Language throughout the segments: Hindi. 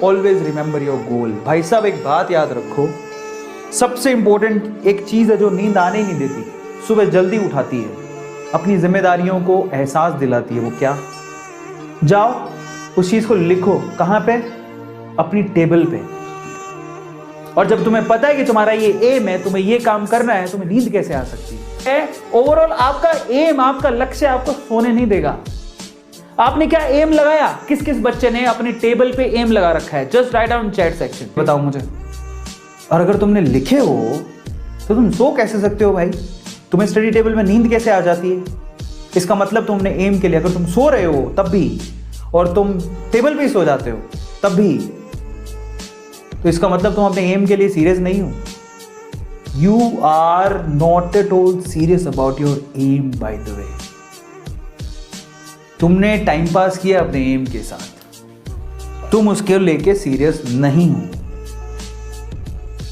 ऑलवेज रिमेंबर योर गोल। भाई साहब एक बात याद रखो, सबसे इंपॉर्टेंट एक चीज है जो नींद आने नहीं देती, सुबह जल्दी उठाती है, अपनी जिम्मेदारियों को एहसास दिलाती है। वो क्या? जाओ उस चीज को लिखो। कहां पे? अपनी टेबल पे। और जब तुम्हें पता है कि तुम्हारा ये एम है, तुम्हें ये काम करना है, तुम्हें नींद कैसे आ सकती है? ओवरऑल आपका एम, आपका लक्ष्य आपको सोने नहीं देगा। आपने क्या एम लगाया? किस किस बच्चे ने अपनी टेबल पे एम लगा रखा है? Just write down chat section, बताओ मुझे। और अगर तुमने लिखे हो तो तुम सो कैसे सकते हो भाई? तुम्हें स्टडी टेबल में नींद कैसे आ जाती है? इसका मतलब तुमने एम के लिए, अगर तुम सो रहे हो तब भी, और तुम टेबल पे सो जाते हो तब भी, तो इसका मतलब तुम अपने एम के लिए सीरियस नहीं हो। You are not at all serious about your aim by the way. तुमने टाइम पास किया अपने एम के साथ, तुम उसके लेके सीरियस नहीं हो।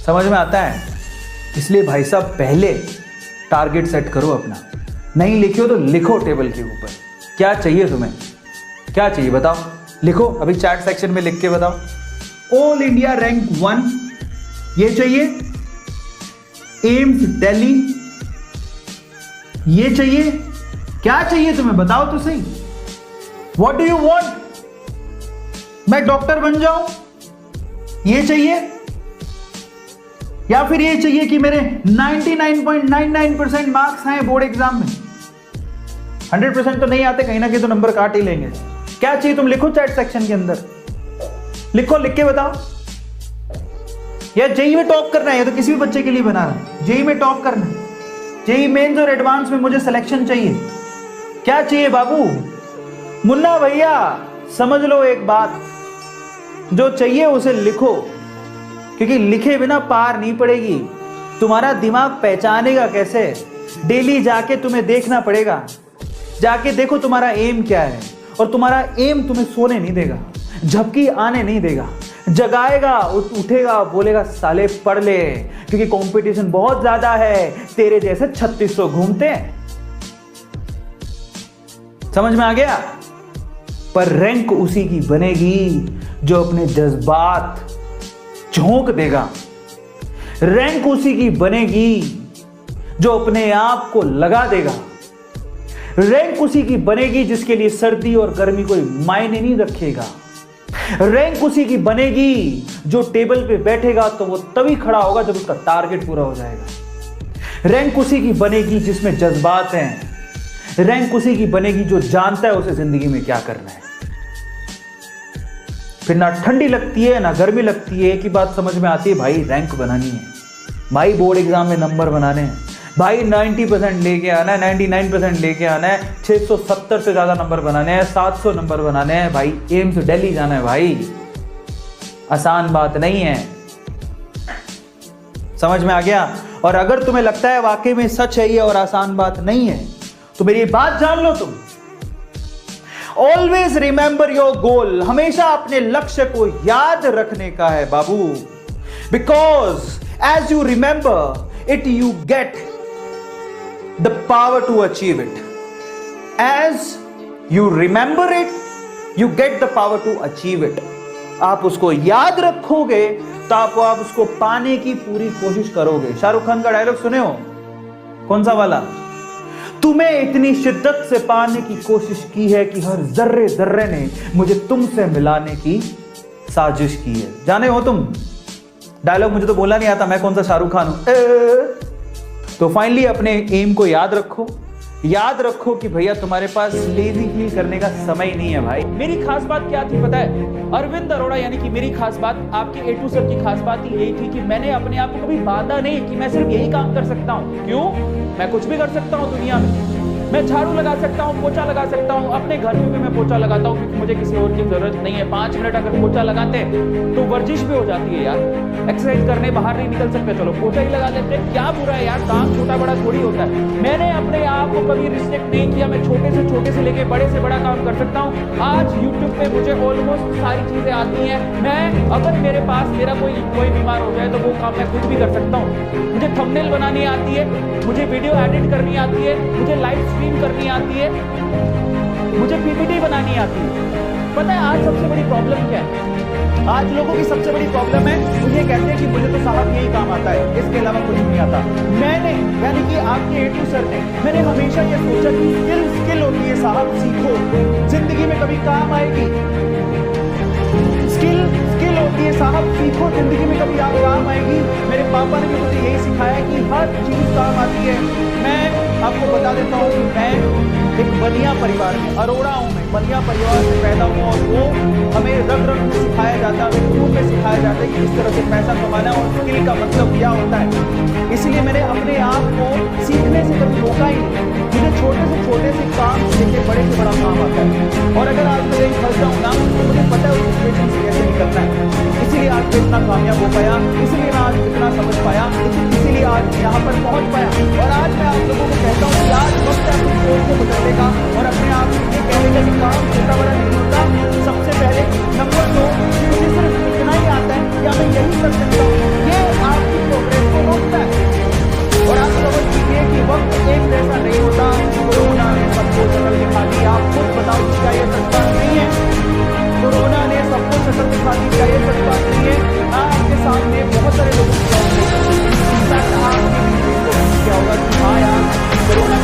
समझ में आता है? इसलिए भाई साहब पहले टारगेट सेट करो अपना। नहीं लिखे हो तो लिखो टेबल के ऊपर, क्या चाहिए तुम्हें, क्या चाहिए बताओ, लिखो अभी चैट सेक्शन में लिख के बताओ। ऑल इंडिया रैंक 1 ये चाहिए, एम्स दिल्ली ये चाहिए, क्या चाहिए तुम्हें बताओ तो सही। What do you want? मैं डॉक्टर बन जाऊं ये चाहिए, या फिर ये चाहिए कि मेरे 99.99% मार्क्स आए बोर्ड एग्जाम में? 100% तो नहीं आते, कहीं ना कहीं तो नंबर काट ही लेंगे। क्या चाहिए तुम लिखो चैट सेक्शन के अंदर, लिखो, लिख के बताओ। या जेई में टॉप करना है, या तो किसी भी बच्चे के लिए बना रहा है, जेई में टॉप करना है, जेई मेंस और एडवांस में मुझे सिलेक्शन चाहिए। क्या चाहिए बाबू? मुन्ना भैया समझ लो एक बात, जो चाहिए उसे लिखो, क्योंकि लिखे बिना पार नहीं पड़ेगी। तुम्हारा दिमाग पहचानेगा कैसे? डेली जाके तुम्हें देखना पड़ेगा, जाके देखो तुम्हारा एम क्या है। और तुम्हारा एम तुम्हें सोने नहीं देगा, झपकी आने नहीं देगा, जगाएगा, उठेगा, बोलेगा साले पढ़ ले, क्योंकि कंपटीशन बहुत ज्यादा है, तेरे जैसे 3600 घूमते हैं। समझ में आ गया? पर रैंक उसी की बनेगी जो अपने जज्बात झोंक देगा। रैंक उसी की बनेगी जो अपने आप को लगा देगा। रैंक उसी की बनेगी जिसके लिए सर्दी और गर्मी कोई मायने नहीं रखेगा। रैंक उसी की बनेगी जो टेबल पे बैठेगा तो वो तभी खड़ा होगा जब उसका टारगेट पूरा हो जाएगा। रैंक उसी की बनेगी जिसमें जज्बात हैं। रैंक उसी की बनेगी जो जानता है उसे जिंदगी में क्या करना है। फिर ना ठंडी लगती है ना गर्मी लगती है, एक ही बात समझ में आती है, भाई रैंक बनानी है, भाई बोर्ड एग्जाम में नंबर बनाने हैं, भाई 90% लेके आना है, 99% लेके आना है, 670 से ज्यादा नंबर बनाने हैं, 700 नंबर बनाने हैं, भाई एम्स दिल्ली जाना है। भाई आसान बात नहीं है। समझ में आ गया? और अगर तुम्हें लगता है वाकई में सच है ये और आसान बात नहीं है, तो मेरी बात जान लो तुम। Always remember your goal. हमेशा अपने लक्ष्य को याद रखने का है बाबू। Because as you remember it you get the power to achieve it. As you remember it you get the power to achieve it. आप उसको याद रखोगे तो आप उसको पाने की पूरी कोशिश करोगे। शाहरुख खान का डायलॉग सुने हो? कौन सा वाला? तुम्हें इतनी शिद्दत से पाने की कोशिश की है कि हर जर्रे जर्रे ने मुझे तुमसे मिलाने की साजिश की है। जाने हो तुम? डायलॉग मुझे तो बोलना नहीं आता, मैं कौन सा शाहरुख खान हूं। तो फाइनली अपने एम को याद रखो। याद रखो कि भैया तुम्हारे पास लेजी फील करने का समय नहीं है भाई। मेरी खास बात क्या थी पता है? अरविंद अरोड़ा यानी कि मेरी खास बात, आपके ए टू सर की खास बात यही थी कि मैंने अपने आप को कभी बांधा नहीं कि मैं सिर्फ यही काम कर सकता हूं। क्यों? मैं कुछ भी कर सकता हूं दुनिया में। मैं झाड़ू लगा सकता हूं, पोछा लगा सकता हूं, अपने घर में भी मैं पोछा लगाता हूं, क्योंकि मुझे किसी और की जरूरत नहीं है। 5 मिनट अगर पोछा लगाते तो वर्जिश भी हो जाती है यार। एक्सरसाइज करने बाहर नहीं निकल सकते, चलो पोछा ही लगा देते, क्या बुरा है यार, काम छोटा बड़ा थोड़ी होता है। मैंने अपने आप को कभी रिस्ट्रिक्ट नहीं किया, मैं छोटे से लेके बड़े से बड़ा काम कर सकता हूँ। आज यूट्यूब पे मुझे ऑलमोस्ट सारी चीजें आती हैं। मैं अगर मेरे पास मेरा कोई बीमार हो जाए तो वो काम मैं खुद भी कर सकता हूँ। मुझे थंबनेल बनानी आती है, मुझे वीडियो एडिट करनी आती है, मुझे लाइव स्ट्रीम करनी आती है, मुझे पीपीटी बनानी आती है। पता है आज सबसे बड़ी प्रॉब्लम क्या है? आज लोगों की सबसे बड़ी प्रॉब्लम है, वो ये कहते हैं कि मुझे तो साहब यही काम आता है, इसके अलावा कुछ नहीं आता। मैंने यानी कि आपके A2 सर ने, मैंने हमेशा ये सोचा कि स्किल होती है साहब, सीखो, जिंदगी में कभी काम आएगी। स्किल होती है साहब, सीखो, जिंदगी में कभी आप काम आएगी। मेरे पापा ने भी मुझे यही सिखाया कि हर चीज काम आती है। मैं आपको बता देता हूँ कि मैं एक बनिया परिवार में, अरोड़ा हूं मैं, बनिया परिवार से पैदा हुआ, और वो हमें रग रग में सिखाया जाता है, खून में सिखाया जाता है कि किस तरह से पैसा कमाना और स्किल का मतलब क्या होता है। इसलिए मैंने अपने आप को सीखने से कभी रोका ही नहीं। मुझे छोटे से काम से लेके बड़े से बड़ा काम आता है, और अगर आज मैं कहीं फंस जाऊँ ना, तो मुझे पता है उस सिचुएशन से कैसे निकलना है। इसीलिए आज मैं इतना कामयाब हो पाया, इसीलिए मैं आज इतना समझ पाया, इसीलिए आज यहाँ पर पहुंच पाया। और आज मैं आप लोगों को कहता हूँ कि आज वक्त है अपनी सोच को बदलने का, और अपने आप से ये कहने का कि काम छोटा बड़ा नहीं होता। सबसे पहले नंबर 2, मुझे सिर्फ इतना ही आता है कि मैं यही कर सकता हूँ, ये आपकी प्रोग्रेस को रोकता है। और आप समझ लीजिए कि वक्त एक जैसा नहीं होता। कोरोना ने सबको शक्ल दिखा दी, आप खुद बताओ क्या ये सच बात नहीं है? कोरोना ने सबको शक्ल दिखा दी, क्या ये सच बात नहीं है? आपके सामने बहुत सारे लोगों की क्या होगा कि हाँ यार, कोरोना